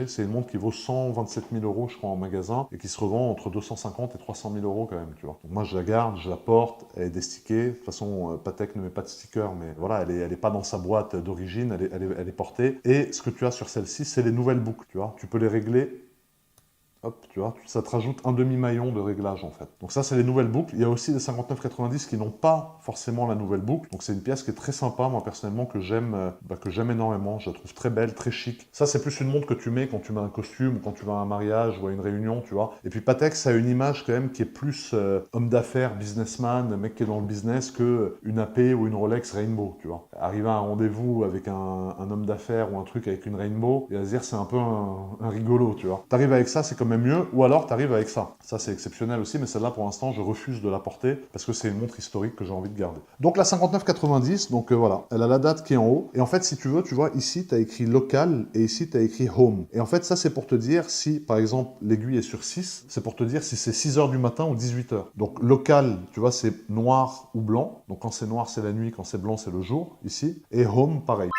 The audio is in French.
C'est une montre qui vaut 127 000 euros, je crois, en magasin, et qui se revend entre 250 et 300 000 euros quand même, tu vois. Donc moi, je la garde, je la porte, elle est destickée. De toute façon, Patek ne met pas de sticker, mais voilà, elle est pas dans sa boîte d'origine, elle est portée. Et ce que tu as sur celle-ci, c'est les nouvelles boucles, tu vois. Tu peux les régler. Hop, tu vois, ça te rajoute un demi-maillon de réglage en fait. Donc ça, c'est les nouvelles boucles. Il y a aussi des 59,90 qui n'ont pas forcément la nouvelle boucle. Donc c'est une pièce qui est très sympa, moi personnellement, que j'aime énormément. Je la trouve très belle, très chic. Ça, c'est plus une montre que tu mets quand tu mets un costume ou quand tu vas à un mariage ou à une réunion, tu vois. Et puis Patek, ça a une image quand même qui est plus homme d'affaires, businessman, mec qui est dans le business que une AP ou une Rolex Rainbow, tu vois. Arriver à un rendez-vous avec un homme d'affaires ou un truc avec une Rainbow, et à se dire c'est un peu un rigolo, tu vois. T'arrives avec ça, c'est comme même mieux, ou alors tu arrives avec ça. Ça, c'est exceptionnel aussi, mais celle-là, pour l'instant, je refuse de la porter parce que c'est une montre historique que j'ai envie de garder. Donc la 5990, donc voilà, elle a la date qui est en haut. Et en fait, si tu veux, tu vois, ici, tu as écrit local et ici, tu as écrit home. Et en fait, ça, c'est pour te dire si, par exemple, l'aiguille est sur 6, c'est pour te dire si c'est 6 heures du matin ou 18 heures. Donc local, tu vois, c'est noir ou blanc. Donc quand c'est noir, c'est la nuit, quand c'est blanc, c'est le jour, ici. Et home, pareil.